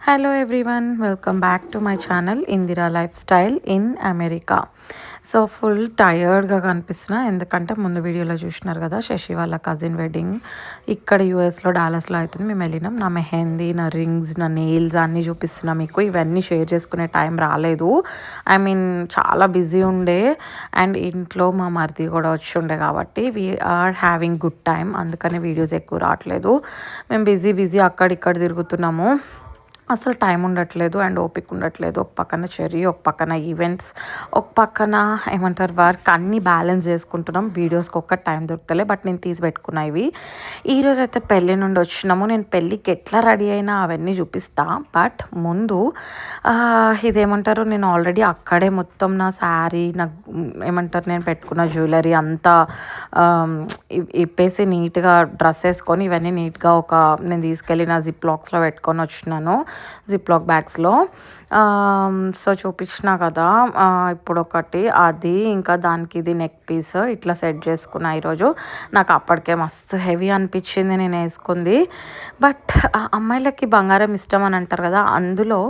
Hello everyone, welcome back to my channel Indira lifestyle in America. So full టయర్డ్గా కనిపిస్తున్నా, ఎందుకంటే ముందు వీడియోలో చూసినారు కదా శశి వాళ్ళ కజిన్ వెడ్డింగ్ ఇక్కడ యూఎస్లో డాలస్లో అవుతుంది. మేము వెళ్ళినాం. నా మెహందీ, నా రింగ్స్, నా నెయిల్స్ అన్నీ చూపిస్తున్నా మీకు. ఇవన్నీ షేర్ చేసుకునే టైం రాలేదు. ఐ మీన్ చాలా బిజీ ఉండే, అండ్ ఇంట్లో మా మరిది కూడా వచ్చి ఉండే కాబట్టి వీఆర్ హ్యావింగ్ గుడ్ టైం. అందుకని వీడియోస్ ఎక్కువ రావట్లేదు. మేము బిజీ అక్కడిక్కడ తిరుగుతున్నాము. అసలు టైం ఉండట్లేదు అండ్ ఓపిక ఉండట్లేదు. ఒక పక్కన చెర్రీ, ఒక పక్కన ఈవెంట్స్, ఒక పక్కన ఏమంటారు వర్క్, అన్నీ బ్యాలెన్స్ చేసుకుంటున్నాం. వీడియోస్కి ఒక్క టైం దొరుకుతలే, బట్ నేను తీసి పెట్టుకున్నా ఇవి. ఈరోజు అయితే పెళ్ళి నుండి వచ్చినాము. నేను పెళ్ళికి ఎట్లా రెడీ అయినా అవన్నీ చూపిస్తా. బట్ ముందు ఇదేమంటారు, నేను ఆల్రెడీ అక్కడే మొత్తం నా శారీ, నా ఏమంటారు నేను పెట్టుకున్న జ్యువెలరీ అంతా ఇప్పేసి నీట్గా డ్రెస్ వేసుకొని ఇవన్నీ నీట్గా నేను తీసుకెళ్ళి నా జిప్ లాక్స్లో పెట్టుకొని వచ్చినాను, జిప్లాక్ బ్యాగ్స్లో. సో చూపించిన కదా ఇప్పుడు ఒకటి అది, ఇంకా దానికి ఇది నెక్ పీస్ ఇట్లా సెట్ చేసుకున్నా ఈరోజు. నాకు అప్పటికే మస్తు హెవీ అనిపించింది నేను వేసుకుంది. బట్ అమ్మాయిలకి బంగారం ఇష్టం అని అంటారు కదా, అందులో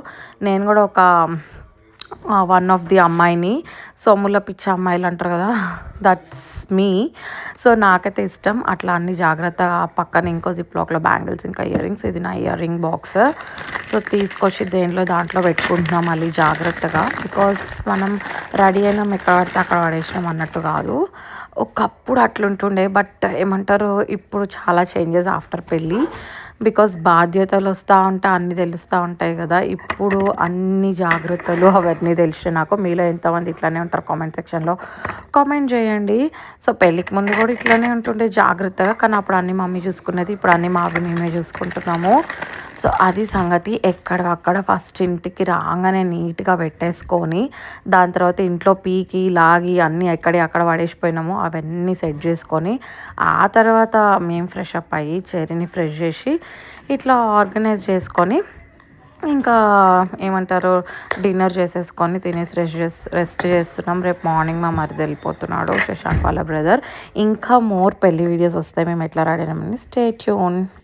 నేను కూడా ఒక వన్ ఆఫ్ ది అమ్మాయిని. సొమ్ముల పిచ్చి అమ్మాయిలు అంటారు కదా, దట్స్ మీ. సో నాకైతే ఇష్టం అట్లా అన్ని జాగ్రత్తగా. పక్కన ఇంకో జిప్లాక్లో బ్యాంగిల్స్, ఇంకా ఇయర్ రింగ్స్. ఇది నా ఇయర్ రింగ్ బాక్స్. సో తీసుకొచ్చి దాంట్లో పెట్టుకుంటున్నాం మళ్ళీ జాగ్రత్తగా. బికాస్ మనం రెడీ అయినాం ఎక్కడ పడితే అక్కడ పడేసినాం అన్నట్టు కాదు. ఒకప్పుడు అట్లుంటుండే, బట్ ఏమంటారు ఇప్పుడు చాలా చేంజెస్ ఆఫ్టర్ పెళ్ళి. బికాస్ బాధ్యతలు వస్తూ ఉంటాయి, అన్నీ తెలుస్తూ ఉంటాయి కదా. ఇప్పుడు అన్ని జాగ్రత్తలు అవన్నీ తెలిసి నాకు. మీలో ఎంతమంది ఇట్లానే ఉంటారు కామెంట్ సెక్షన్లో కామెంట్ చేయండి. సో పెళ్ళికి ముందు కూడా ఇట్లానే ఉంటుండే జాగ్రత్తగా, కానీ అప్పుడు అన్నీ మమ్మీ చూసుకునేది, ఇప్పుడు అన్నీ మావి మేమే చూసుకుంటున్నాము. సో అది సంగతి. ఎక్కడక్కడ ఫస్ట్ ఇంటికి రాగానే నీట్గా పెట్టేసుకొని, దాని తర్వాత ఇంట్లో పీకి లాగి అన్నీ అక్కడ పడేసిపోయినాము అవన్నీ సెట్ చేసుకొని, ఆ తర్వాత మేము ఫ్రెష్ అప్ అయ్యి చెర్రీని ఫ్రెష్ చేసి ఇట్లా ఆర్గనైజ్ చేసుకొని, ఇంకా ఏమంటారు డిన్నర్ చేసేసుకొని తినేసి రెస్ట్ చేస్తున్నాం. రేపు మార్నింగ్ మా మరిది వెళ్ళిపోతున్నాడు, శశాంక్ వాళ్ళ బ్రదర్. ఇంకా మోర్ పెళ్లి వీడియోస్ వస్తాయి మేము ఎట్లా రెడీ అయినామని. Stay tune.